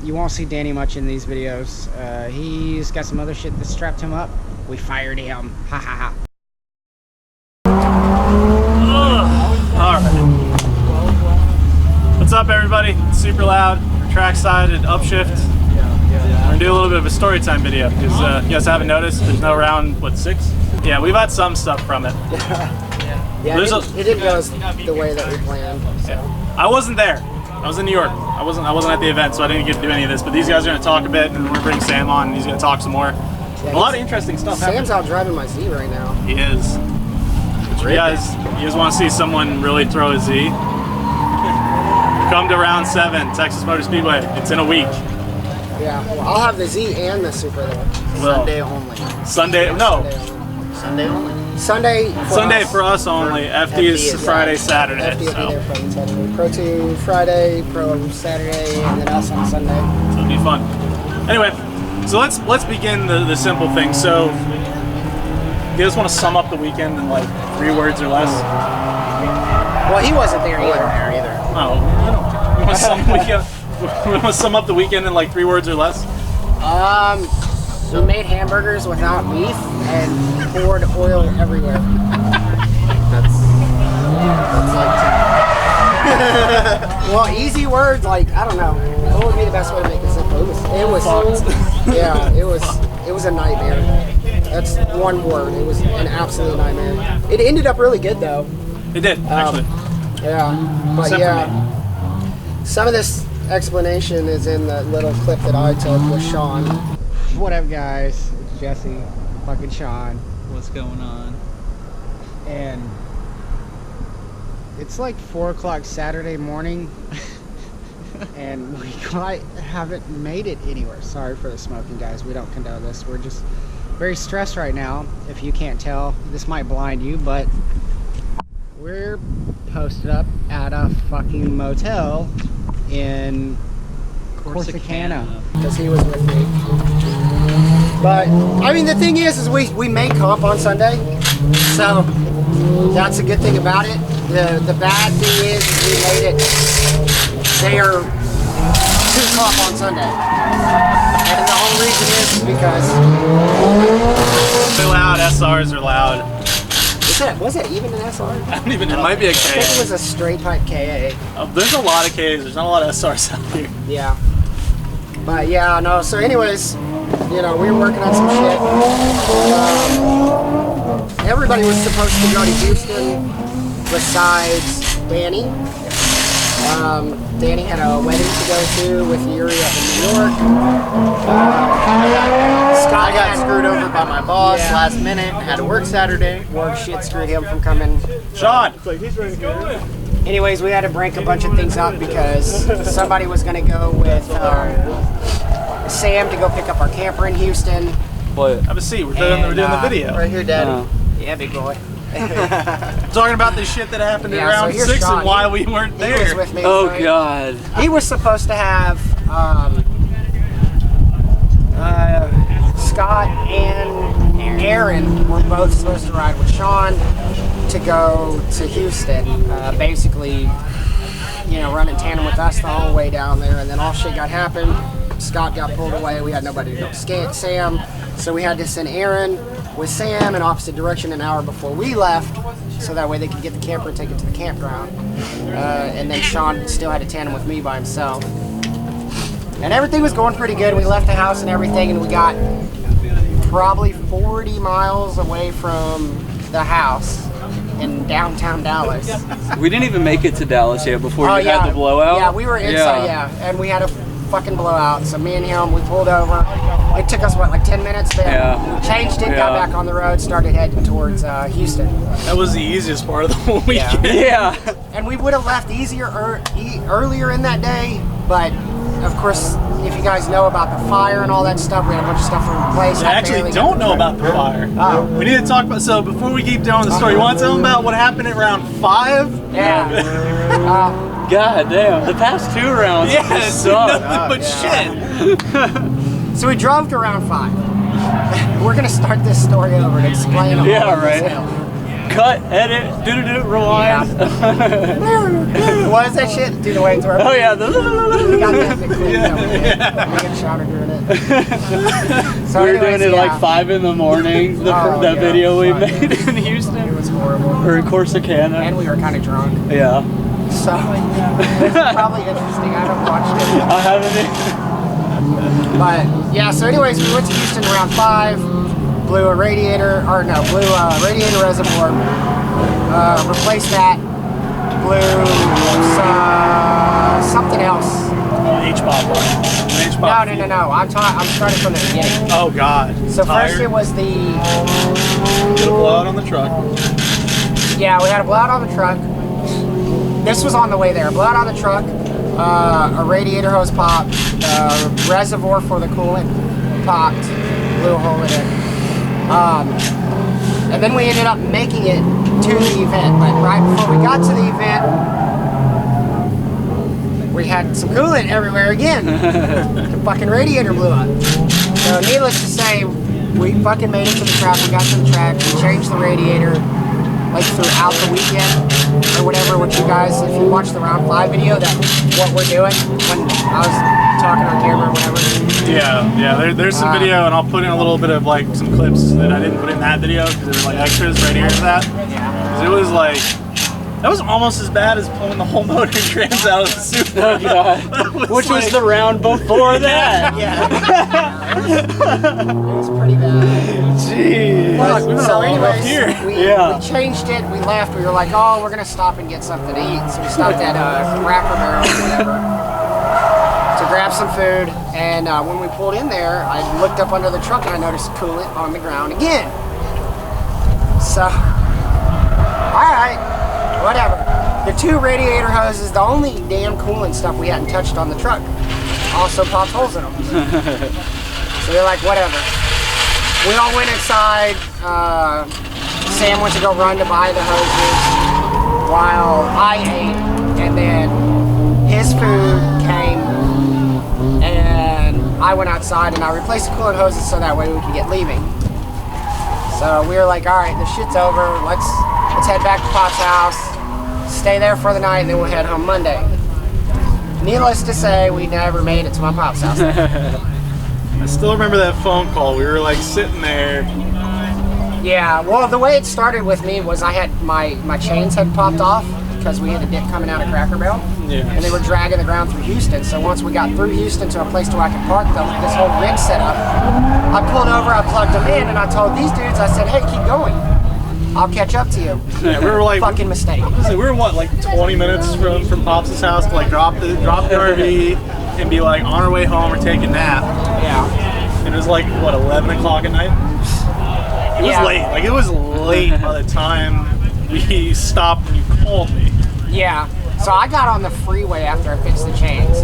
You won't see Danny much in these videos. He's got some other shit that strapped him up. We fired him. Ha ha ha. Alright. What's up, everybody? It's super loud. Trackside and upshift. We're gonna do a little bit of a story time video because you guys haven't noticed there's no round, what, 6? Yeah, we've had some stuff from it. Yeah, it didn't go the way that we planned. So. Yeah. I wasn't there. I was in New York. I wasn't at the event, so I didn't get to do any of this. But these guys are gonna talk a bit, and we're gonna bring Sam on, and he's gonna talk some more. Yeah, a lot of interesting stuff. Sam's out driving my Z right now. He is. You guys want to see someone really throw a Z? Come to round 7, Texas Motor Speedway. It's in a week. Yeah, well, I'll have the Z and the Super there. Sunday only. Sunday, no. Sunday only. Sunday for us only. FD is Friday, Saturday. FD will be there Friday, Saturday. Pro 2 Friday, Pro Saturday, and then us on Sunday. So it'll be fun. Anyway, so let's begin the simple thing. So, you guys want to sum up the weekend in like 3 words or less? Well, he wasn't there either. Oh, we want to sum up the weekend in like 3 words or less? We made hamburgers without beef and poured oil everywhere. That's like well, easy words, like, I don't know. What would be the best way to make it simple? It was a nightmare. That's one word. It was an absolute nightmare. It ended up really good though. It did, actually. Yeah, but yeah, some of this explanation is in the little clip that I took with Sean. What up, guys? It's Jesse, fucking Sean. what's going on. And it's like 4 o'clock Saturday morning, and we quite haven't made it anywhere. Sorry for the smoking, guys. We don't condone this. We're just very stressed right now. If you can't tell, this might blind you, but we're posted up at a fucking motel in Corsicana. Because he was with me. But, I mean, the thing is we made comp on Sunday, so that's a good thing about it. The bad thing is we made it there to comp on Sunday. And the whole reason is because... They're loud, SRs are loud. Was it even an SR? I don't even know. It might be a KA. I think it was a straight pipe KA. There's a lot of KAs, there's not a lot of SRs out here. Yeah. But yeah, no, so anyways, you know, we were working on some shit. Everybody was supposed to go to Houston besides Danny. Danny had a wedding to go to with Yuri up in New York. I got screwed over by my boss last minute. Had to work Saturday. Work shit screwed him from coming. Sean! Anyways, we had to break a bunch of things up because somebody was going to go with Sam to go pick up our camper in Houston. What? Have a seat. We're doing the video. Right here, Daddy. Yeah, big boy. Talking about the shit that happened in round 6 Sean. and why we weren't there. He was with me. Oh, God. He was supposed to have Scott and Aaron were both supposed to ride with Sean to go to Houston. Basically, you know, run in tandem with us the whole way down there, and then all shit got happened. Scott got pulled away. We had nobody to go skate Sam, so we had to send Aaron with Sam in opposite direction an hour before we left, so that way they could get the camper and take it to the campground. And then Sean still had to tandem with me by himself. And everything was going pretty good. We left the house and everything, and we got probably 40 miles away from the house in downtown Dallas. We didn't even make it to Dallas yet before you had the blowout. Yeah, we were inside, and we had a fucking blowout. So me and him, we pulled over. It took us, what, like 10 minutes? Then we changed it, got back on the road, started heading towards Houston. That was the easiest part of the whole weekend. Yeah. And we would have left earlier in that day, but of course, if you guys know about the fire and all that stuff, we had a bunch of stuff in place. I actually don't know about the fire. Oh. We need to talk about, so before we keep telling the story, you want to tell them about what happened at round 5? Yeah. God damn, the past 2 rounds suck. Nothing but shit. So we drove to round 5. We're going to start this story over and explain all Yeah, of this right. hell. cut, edit, rewind. Yeah. What is that shit? Do the way it's working. Oh yeah. We got that in the clip. Yeah. Me and Sean are doing it. So we were doing it like 5 in the morning. The video we made in Houston. It was horrible. Or in Corsicana. And we were kind of drunk. Yeah. So it's probably interesting. I haven't watched it. I haven't either. But yeah, so anyways, we went to Houston around 5, blew a radiator, radiator reservoir, replaced that, blew something else. H-pop. No. I'm starting from the beginning. Oh God. So first it was the blowout on the truck. Yeah, we had a blowout on the truck. This was on the way there. Blowout on the truck. A radiator hose popped, reservoir for the coolant popped, blew a hole in it. And then we ended up making it to the event. But right before we got to the event, we had some coolant everywhere again. The fucking radiator blew up. So needless to say, we fucking made it to the track. We got to the track, we changed the radiator like throughout the weekend or whatever, which you guys, if you watch the round 5 video, that's what we're doing when I was talking on camera or whatever. Yeah, there's some video, and I'll put in a little bit of like some clips that I didn't put in that video because there were like extras right here to that. Yeah. 'Cause it was like, that was almost as bad as pulling the whole motor trans out of the suit. Oh God. Which was the round before that. Yeah. It was pretty bad. Jeez. Look, so anyways, here. we changed it, we left, we were like, oh, we're gonna stop and get something to eat. So we stopped at Cracker Barrel or whatever to grab some food, and when we pulled in there, I looked up under the truck and I noticed coolant on the ground again. So, alright, whatever. The 2 radiator hoses, the only damn coolant stuff we hadn't touched on the truck, also popped holes in them. So they're like, whatever. We all went inside. Sam went to go run to buy the hoses while I ate, and then his food came, and I went outside and I replaced the coolant hoses so that way we could get leaving. So we were like, all right, this shit's over. Let's head back to Pop's house, stay there for the night, and then we'll head home Monday. Needless to say, we never made it to my Pop's house. I still remember that phone call. We were like sitting there. Yeah, well, the way it started with me was I had my chains had popped off because we had a dip coming out of Cracker Barrel. Yeah. And they were dragging the ground through Houston. So once we got through Houston to a place where I could park this whole rig set up, I pulled over, I plugged them in, and I told these dudes, I said, hey, keep going. I'll catch up to you. Yeah, we were like fucking mistake. We were what, like 20 minutes from Pops' house to like drop the RV and be like on our way home or take a nap. Yeah. And it was like what, 11 o'clock at night? It was late. Like it was late by the time we stopped and you called me. Yeah. So I got on the freeway after I fixed the chains.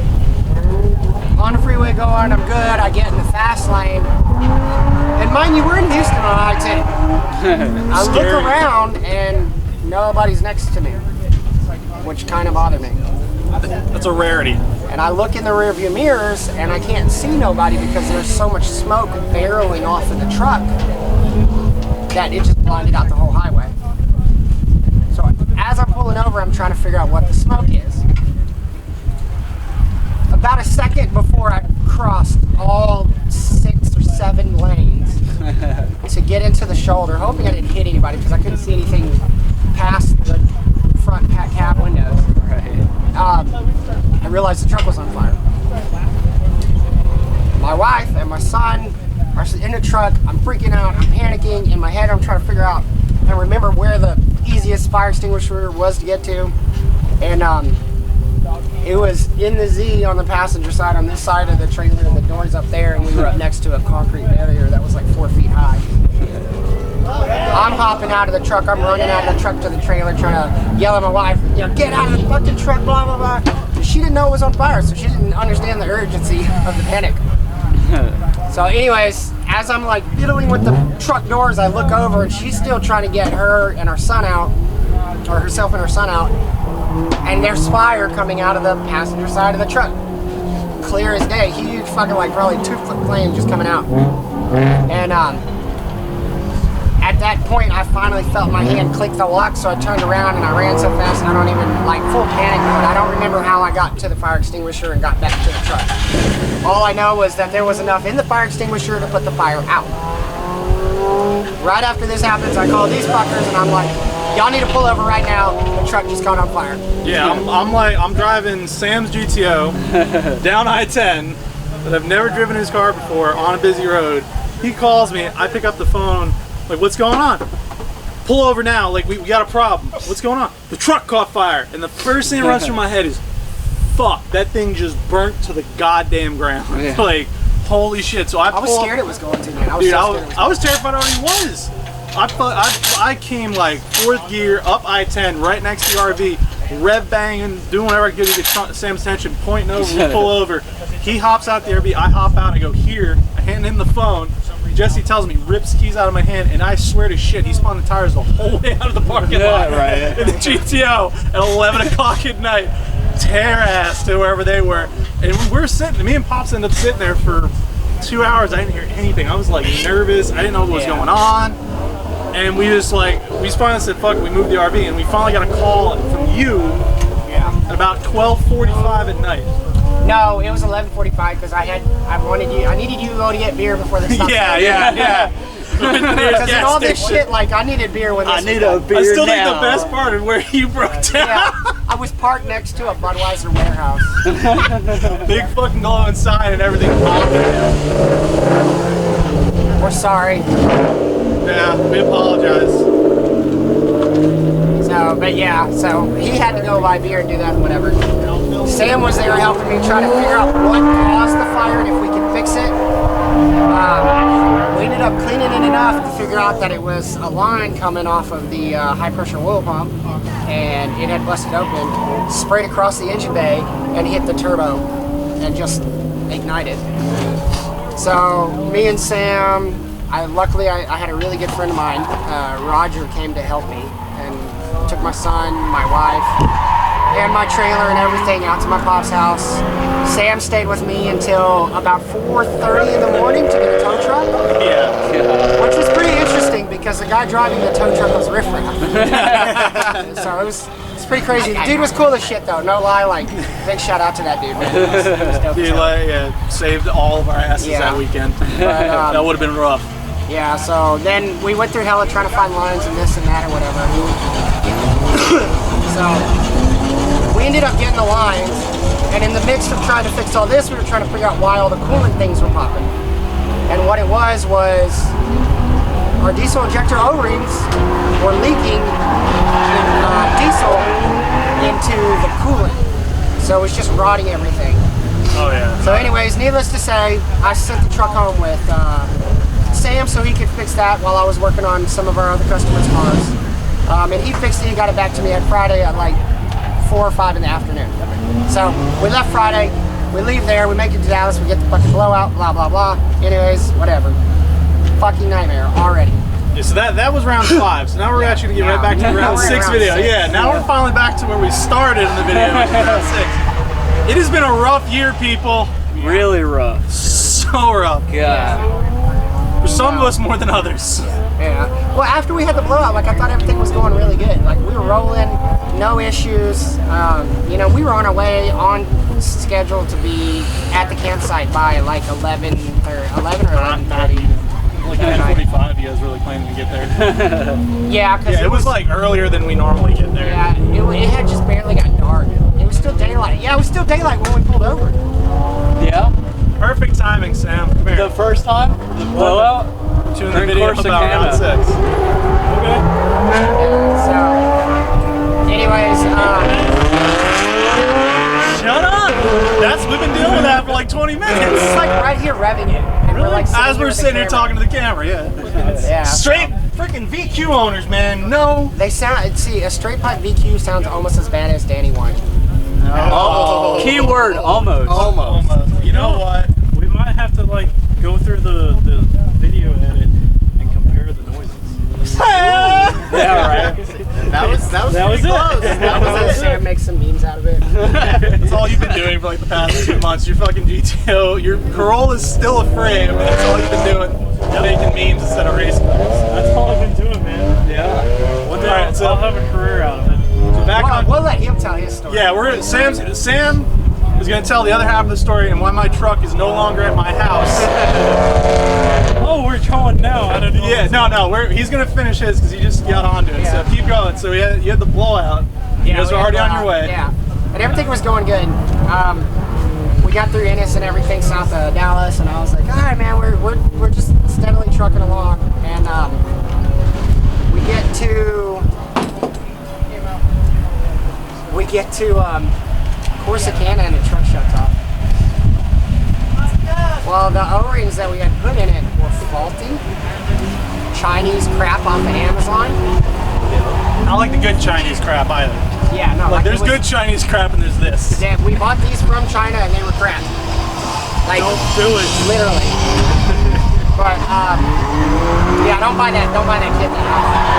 On the freeway going, I'm good. I get in the fast lane. And mind you, we're in Houston on I-10. I look around and nobody's next to me, which kind of bothered me. That's a rarity. And I look in the rearview mirrors and I can't see nobody because there's so much smoke barreling off of the truck that it just blinded out the whole highway. So as I'm pulling over, I'm trying to figure out what the smoke is. About a second before I crossed all 6 or 7 lanes to get into the shoulder, hoping I didn't hit anybody because I couldn't see anything past the front cab windows. I realized the truck was on fire. My wife and my son are in the truck. I'm freaking out. I'm panicking. In my head, I'm trying to figure out and remember where the easiest fire extinguisher was to get to. And it was in the Z on the passenger side on this side of the trailer, and the door's up there, and we were up next to a concrete barrier that was like 4 feet high. I'm hopping out of the truck. I'm running out of the truck to the trailer, trying to yell at my wife, you know, get out of the fucking truck, blah, blah, blah. She didn't know it was on fire, so she didn't understand the urgency of the panic. So anyways, as I'm like fiddling with the truck doors, I look over and she's still trying to get her and her son out, or herself and her son out, and there's fire coming out of the passenger side of the truck. Clear as day, huge fucking like probably 2-foot flame just coming out. And at that point, I finally felt my hand click the lock, so I turned around and I ran so fast, I don't even, like, full panic mode. I don't remember how I got to the fire extinguisher and got back to the truck. All I know was that there was enough in the fire extinguisher to put the fire out. Right after this happens, I call these fuckers and I'm like, y'all need to pull over right now. The truck just caught on fire. Yeah, I'm driving Sam's GTO down I-10, but I've never driven his car before on a busy road. He calls me, I pick up the phone, like, what's going on? Pull over now, like, we got a problem. What's going on? The truck caught fire. And the first thing that runs through my head is, fuck, that thing just burnt to the goddamn ground. Yeah. Like, holy shit. So I was scared it was going to, man. I was dude, so scared I was terrified I already was. I came like 4th gear up I-10 right next to the RV, rev banging, doing whatever I could to get Sam's attention, pointing over, we pull over. He hops out the RV, I hop out, I go here, I hand him the phone. Jesse tells me, rips keys out of my hand, and I swear to shit, he spun the tires the whole way out of the parking lot right. in the GTO at 11 o'clock at night. Tear ass to wherever they were. And we're sitting, me and Pops ended up sitting there for 2 hours. I didn't hear anything. I was like nervous. I didn't know what was going on. And we just like, we finally said, fuck it, we moved the RV. And we finally got a call from you at about 12:45 at night. No, it was 11:45 because I needed you to go to get beer before the sun. Yeah. Because in all this shit, like, I needed beer when this I need a beer I still think now. the best part is where you broke down. Yeah, I was parked next to a Budweiser warehouse. Big fucking glowing sign and everything. We're sorry. Yeah, we apologize. So, but yeah, so he had to go buy beer and do that and whatever. Sam was there helping me try to figure out what caused the fire and if we could fix it. We ended up cleaning it enough to figure out that it was a line coming off of the high pressure oil pump, and it had busted open, sprayed across the engine bay, and hit the turbo and just ignited. So me and Sam, luckily I had a really good friend of mine, Roger, came to help me and took my son, my wife, and my trailer and everything out to my pop's house. Sam stayed with me until about 4:30 in the morning to get a tow truck. Yeah. Which was pretty interesting because the guy driving the tow truck was riffraff. So it's pretty crazy. The dude was cool as shit though, no lie. Like, big shout out to that dude, man. He was dope as hell. Like, saved all of our asses that weekend. But, that would have been rough. Yeah, so then we went through hella trying to find lines and this and that or whatever. So we ended up getting the lines, and in the midst of trying to fix all this, we were trying to figure out why all the coolant things were popping. And what it was our diesel injector O-rings were leaking diesel into the coolant. So it was just rotting everything. Oh yeah. So anyways, needless to say, I sent the truck home with Sam so he could fix that while I was working on some of our other customers' cars. And he fixed it, he got it back to me on Friday at like 4 or 5 in the afternoon. So we left Friday, we leave there, we make it to Dallas, we get the fucking blowout, blah, blah, blah. Anyways, whatever. Fucking nightmare already. Yeah, so that was round 5. So now we're actually gonna get right back to the round 6 video. Yeah, now we're finally back to where we started in the video, which is round 6. It has been a rough year, people. Really rough. So rough. God. For some of us more than others. Yeah. Well, after we had the blowout, like, I thought everything was going really good. Like, we were rolling, no issues. You know, we were on our way, on schedule to be at the campsite by like 11 or 11:30. Like 9:45, you guys really planning to get there? Yeah, because it was like earlier than we normally get there. Yeah, it had just barely got dark. It was still daylight. Yeah, it was still daylight when we pulled over. Yeah. Perfect timing, Sam. Come here. The first time, the blowout. Doing the video about round 6. Okay. So, anyways, shut up! We've been dealing with that for like 20 minutes. It's like right here revving it. And really? like as we're sitting here talking to the camera, yeah. Straight freaking VQ owners, man. No. They sound, see, a straight pipe VQ sounds almost as bad as Danny Wine. Oh. Keyword, almost. Almost. You know what? We might have to like go through the video edit and compare the noises. Yeah, right. That was pretty close. That was it. Sam makes some memes out of it. That's all you've been doing for like the past 2 months. Your fucking GTO, your Corolla's still a frame, and that's all you've been doing. making memes instead of racing cars. That's all I've been doing, man. Yeah. One day Alright, so I'll have a career out of it. So back on. We'll let him tell his story. Yeah, Sam is gonna tell the other half of the story and why my truck is no longer at my house. Oh, we're going now. I don't know. Yeah, no, he's gonna finish his because he just got onto it. Yeah. So keep going. So you had the blowout. You guys were already on your way. Yeah, and everything was going good. We got through Ennis and everything south of Dallas, and I was like, all right, man, we're just steadily trucking along, and we get to Corsicana and the truck shuts off. Well, the O-rings that we had put in it were faulty. Chinese crap off of Amazon. I don't like the good Chinese crap either. Yeah, no. Like there's good Chinese crap and there's this. Yeah, we bought these from China and they were crap. Like, Don't do it. literally. But yeah, don't buy that kit.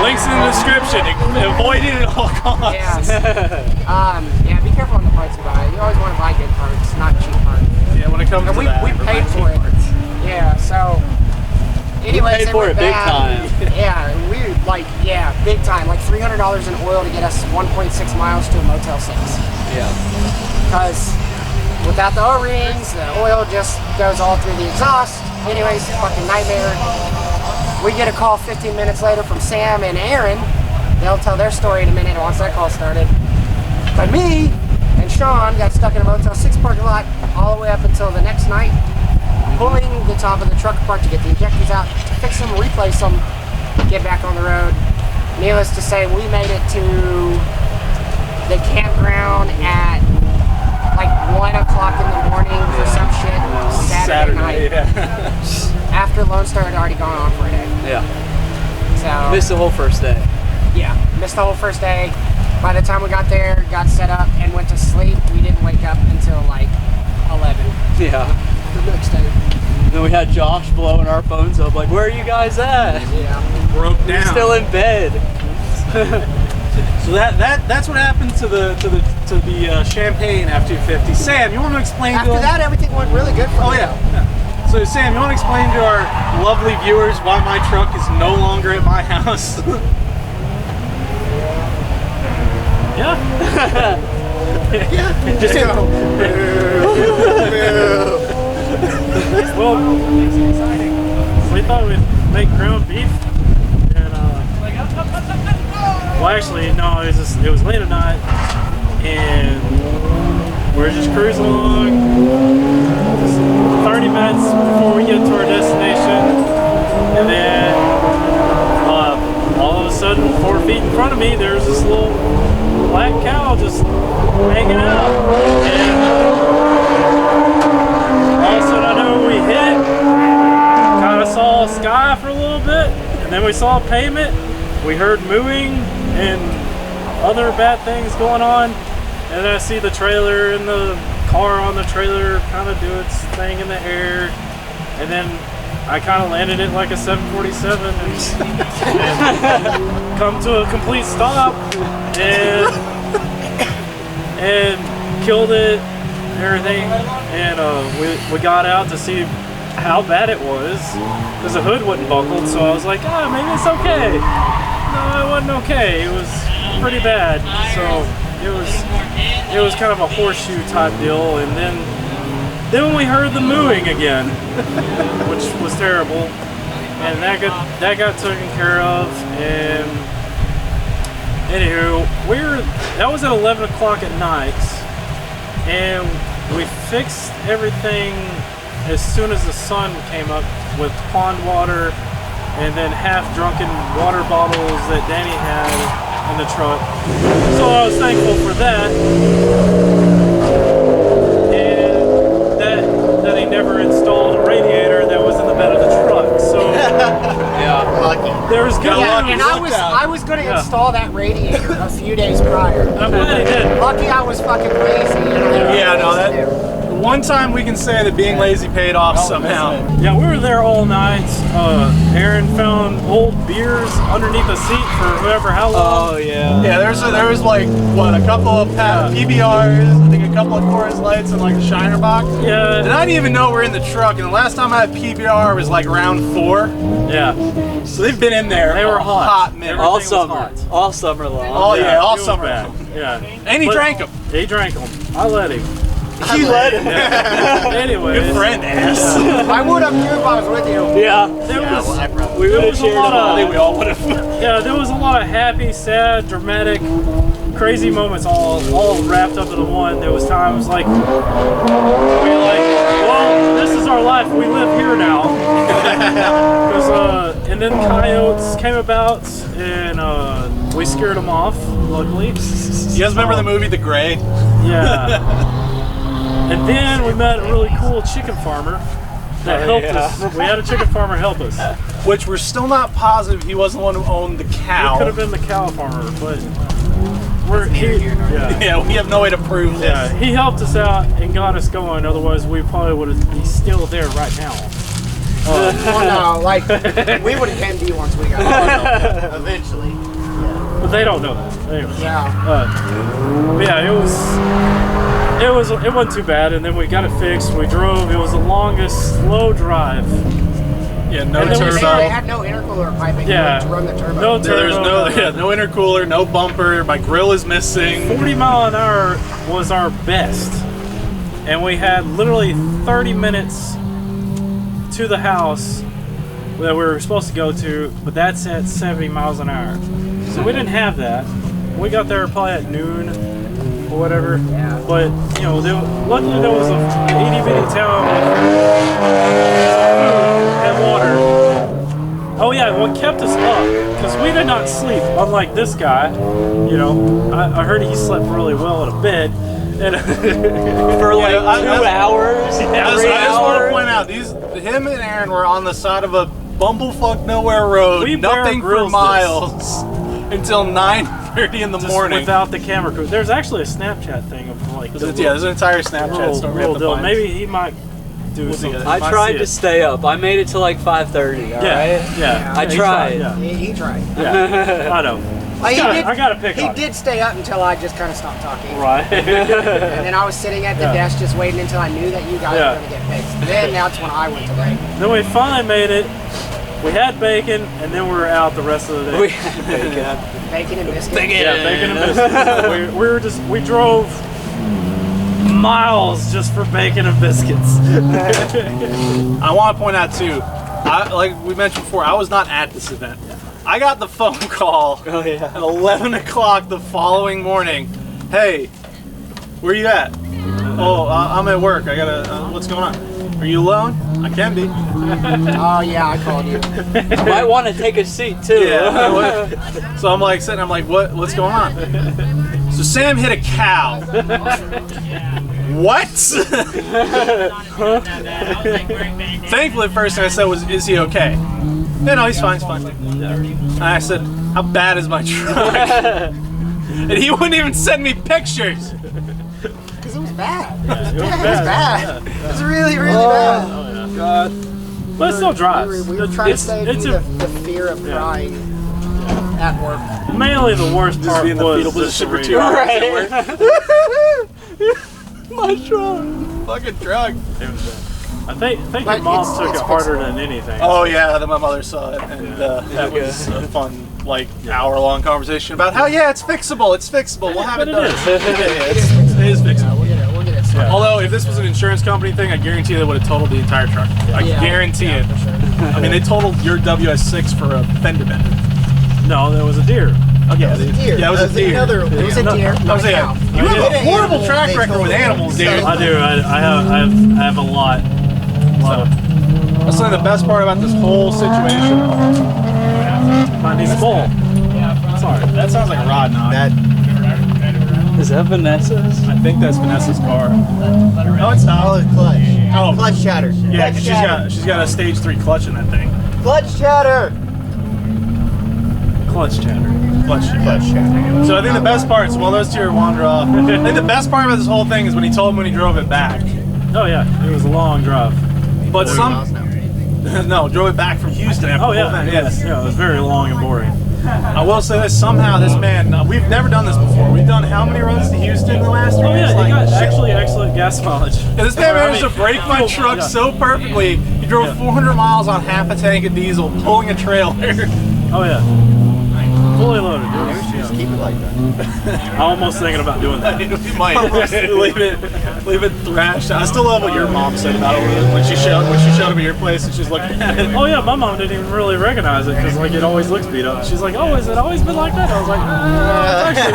Links in the description. Avoid it at all costs. Yeah. Yeah, be careful on the parts you buy. You always want to buy good parts, not cheap parts. Yeah, when it comes And to we that. paid for it. Yeah, so anyways, paid they for were it big bad. time. Yeah, we big time. Like $300 in oil to get us 1.6 miles to a Motel 6. Yeah. Because without the O-rings, the oil just goes all through the exhaust. Anyways, fucking nightmare. We get a call 15 minutes later from Sam and Aaron. They'll tell their story in a minute once that call started. But me and Sean got stuck in a Motel 6 parking lot all the way up until the next night, pulling the top of the truck apart to get the injectors out, to fix them, replace them, get back on the road. Needless to say, we made it to the campground at like 1 o'clock in the morning for some shit Saturday night. Yeah. After Lone Star had already gone on for a day. Yeah. So Missed the whole first day. yeah, missed the whole first day. By the time we got there, got set up, and went to sleep, we didn't wake up until like 11 Yeah. the next day. And then we had Josh blowing our phones up like, where are you guys at? Yeah. Broke We're down. still in bed. So that's what happened to the Champagne F250. Sam, you want to explain to After them? that, everything went really good for Oh me. yeah. So Sam, you want to explain to our lovely viewers why my truck is no longer at my house? Yeah. Just go. Well, we thought we'd make ground beef, and well, actually, no, it was late at night, and we're just cruising along. Just 30 minutes before we get to our destination, and then all of a sudden, 4 feet in front of me, there's this little black cow just hanging out, and all of a sudden I know we hit, kind of saw sky for a little bit, and then we saw pavement, we heard mooing and other bad things going on, and then I see the trailer and the car on the trailer kind of do its thing in the air, and then I kind of landed it like a 747 and come to a complete stop and killed it and everything, and we got out to see how bad it was because the hood wasn't buckled, so I was like, oh, maybe it's okay. No, it wasn't okay. It was pretty bad. So it was kind of a horseshoe type deal, and then we heard the mooing again, which was terrible, and that got taken care of. And anywho, that was at 11 o'clock at night, and we fixed everything as soon as the sun came up with pond water and then half-drunken water bottles that Danny had in the truck. So I was thankful for that. And that he never installed a radiator that was in the bed of the truck. So Yeah. Lucky. there was good Yeah, luck. and I was going to install that radiator a few days prior. I'm glad he did. Lucky I was fucking lazy. And I Yeah, no, that one time we can say that being lazy paid off somehow. Yeah, we were there all night. Aaron found old beers underneath the seat for whoever how long. Oh yeah. Yeah, there was like what, a couple of PBRs, I think a couple of Coors Lights, and like a Shiner box. Yeah. And I didn't even know we're in the truck. And the last time I had PBR was like round 4. Yeah. So they've been in there. They were hot. Minute. All Everything was summer. hot. All summer long. Oh yeah, all it was summer. bad. Yeah. And he drank them. He drank them. I let him. You let him. Anyway. Good friend, ass. I would have too if I was with you. Yeah. There was, We would have shared them all. I think we all would have. yeah, there was a lot of happy, sad, dramatic, crazy moments all wrapped up into one. There was times like we were like, well, this is our life. We live here now. And then coyotes came about and we scared them off, luckily. You guys remember the movie The Gray? Yeah. And then we met a really cool chicken farmer that helped us. We had a chicken farmer help us. Which we're still not positive he wasn't the one who owned the cow. It could have been the cow farmer, but yeah, we have no way to prove this. yeah, he helped us out and got us going. Otherwise, we probably would have be still there right now. Well, no, like we would have been once we got home. Eventually. But they don't know that. Anyway. Yeah. But yeah, it wasn't too bad, and then we got it fixed. We drove. It was the longest slow drive. Yeah, no And then we turbo. They had no intercooler piping Yeah. to run the turbo. No There's turbo. no intercooler, no bumper. My grill is missing. 40 mile an hour was our best, and we had literally 30 minutes to the house that we were supposed to go to, but that's at 70 miles an hour. So we didn't have that. We got there probably at noon or whatever. Yeah. But you know, luckily there was an itty bitty town and water. Oh yeah, what kept us up, because we did not sleep, unlike this guy. You know, I heard he slept really well in a bed. And For like 2 hours. I 3 just want to hours. point out, him and Aaron were on the side of a bumblefuck nowhere road, We nothing Bear for Grylls miles, until 9:30 in the just morning. without the camera crew. There's actually a Snapchat thing of like the There's an entire Snapchat story we have to deal. find. Maybe he might do something. it. I Might tried see to it. stay up. I made it to like 5:30. All Yeah, right. yeah. I he tried. Yeah, He tried. yeah. I know. Well, I gotta pick He on did stay up until I just kind of stopped talking. Right. And then I was sitting at the Yeah. desk just waiting until I knew that you guys Yeah. were going to get fixed. Then that's when I went to bed. Then we finally made it. We had bacon, and then we were out the rest of the day. We had bacon. Bacon and biscuits. Yeah, bacon and biscuits. We drove miles just for bacon and biscuits. I want to point out too, like we mentioned before, I was not at this event. I got the phone call at 11 o'clock the following morning. Hey, where you at? Oh, I'm at work. I gotta. What's going on? Are you alone? I can be. Oh, yeah, I called you. You might want to take a seat too. Yeah. So I'm like sitting. I'm like, what's going on? So Sam hit a cow. What? Thankfully, the first thing I said was, "Is he okay?" No, he's fine. He's fine. And I said, "How bad is my truck?" And he wouldn't even send me pictures. Because it was bad. It was It was bad. bad. It was really, really bad. God. But it still drives. We were trying to It's save you the fear of crying at work. mainly the worst part be in the was fetal just position the for 2 read. hours. My truck. Fucking truck. It was bad. I think But your mom it's- took it's it harder fixable. than anything. Oh yeah, then my mother saw it, and that was a fun, like, hour-long conversation about how it's fixable. It's fixable. We'll have But it it done. is. It is fixable. We'll get it. Yeah. Although if this was an insurance company thing, I guarantee they would have totaled the entire truck. I guarantee it. For sure. I mean, they totaled your WS6 for a fender bender. No, there was a deer. Okay, It was a deer. Yeah, it was a deer. Another It was a deer, I not was a saying, cow. you have a did. horrible track They record with totaled animals, dude. I do. I have a lot. That's like the best part about this whole situation. Mine needs a bowl. Sorry. That sounds like a rod knock. Is that Vanessa's? I think that's Vanessa's car. No, it's not. Oh, clutch. Oh, Clutch chatter. yeah, Clutch 'cause chatter. she's got a stage 3 clutch in that thing. Clutch chatter. Clutch chatter. Clutch chatter. So I think the best part, so while those two are wander off, I think the best part about this whole thing is when he told him when he drove it back. Oh yeah, it was a long drive. But 40 miles an hour. no, drove it back from Houston. After Oh the whole yeah, thing. yes, yeah, it was very long and boring. I will say this, somehow this man, we've never done this before. We've done how many runs to Houston in the last 3 Oh years? yeah, Like, you got shit. actually excellent gas mileage. Yeah, this man managed to break my fuel- truck yeah. so perfectly. He drove Yeah. 400 miles on half a tank of diesel, pulling a trailer. Oh yeah, fully loaded. Dude. Just keep it like that. I'm almost thinking about doing that. We might leave it thrashed. I still love what your mom said about it when she showed him at your place and she's looking at it. Oh yeah, my mom didn't even really recognize it because like it always looks beat up. She's like, oh, has it always been like that? I was like, it's actually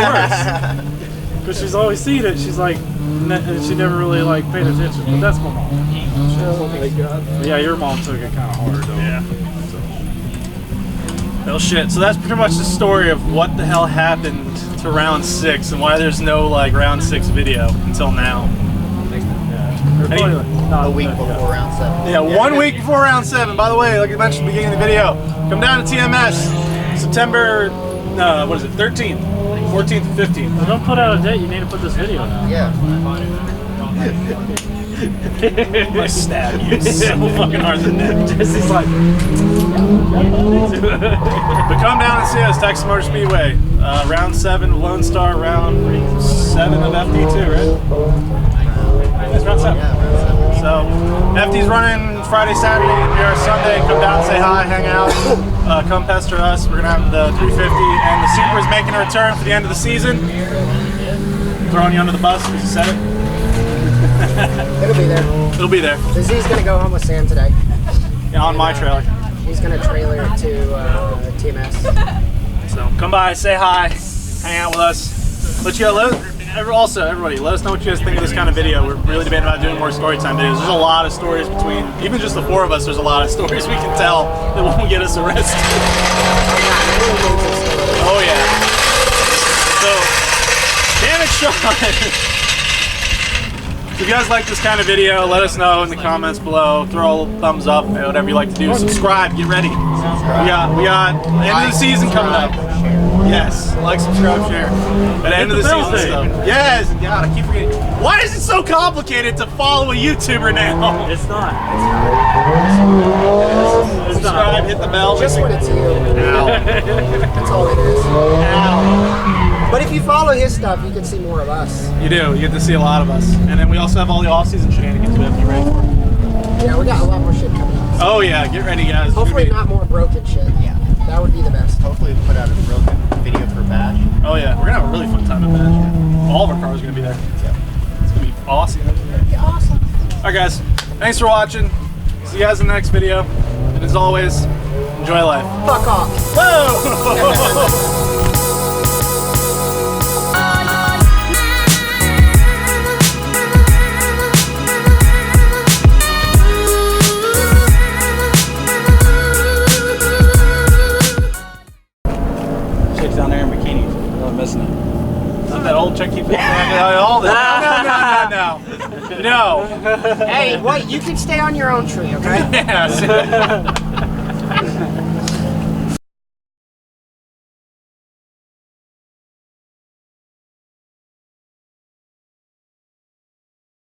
worse. Because she's always seen it. She's like, and she never really like paid attention. But that's my mom. Oh my god. But yeah, your mom took it kind of hard though. Yeah. Well, shit. So that's pretty much the story of what the hell happened to round 6 and why there's no like round 6 video until now. A week before round 7. Yeah, 1 week before round 7. By the way, like I mentioned at the beginning of the video, come down to TMS September, what is it, 13th, 14th, and 15th. Well, don't put out a date. You need to put this video out. Yeah. I'm gonna stab you so fucking hard in the neck. Jesse's like, But come down and see us, Texas Motor Speedway. Round 7 of Lone Star, round 7 of FD2, right? It's round 7. Yeah, round 7. So, FD's running Friday, Saturday, and we are Sunday. Come down, say hi, hang out, come pester us. We're gonna have the 350, and the Super is making a return for the end of the season. Throwing you under the bus because you said it. It'll be there. It'll be there. Z's gonna go home with Sam today. Yeah, on my trailer. He's gonna trailer it to TMS. So come by, say hi, hang out with us. Everybody, let us know what you guys think of this kind of video. We're really debating about doing more storytime videos. There's a lot of stories between, even just the 4 of us, there's a lot of stories we can tell that won't get us arrested. Oh yeah. So, damn it, Sean. If you guys like this kind of video, let us know in the comments below. Throw a thumbs up, whatever you like to do. Subscribe, get ready. We got end of the season coming up. Yes, like, subscribe, share. At the end of the season stuff. Yes, God, I keep forgetting. Why is it so complicated to follow a YouTuber now? it's not. It's Subscribe, not. hit the bell. Just when it's you. Ow. That's all it is. Ow. But if you follow his stuff, you can see more of us. You do. You get to see a lot of us. And then we also have all the off-season shenanigans we have to get ready for. Yeah, we got a lot more shit coming up. Oh yeah, get ready, guys. Hopefully not more broken shit. Yeah. That would be the best. Hopefully we put out a broken video for Bash. Oh yeah, we're gonna have a really fun time at Bash. All of our cars are gonna be there. Yeah. It's gonna be awesome. Awesome. Alright guys, thanks for watching. See you guys in the next video. And as always, enjoy life. Fuck off. Whoa! Chicks down there in bikinis. Really missing it. Not that old chick keep all this. No. Hey, wait, you can stay on your own tree, okay? Yeah.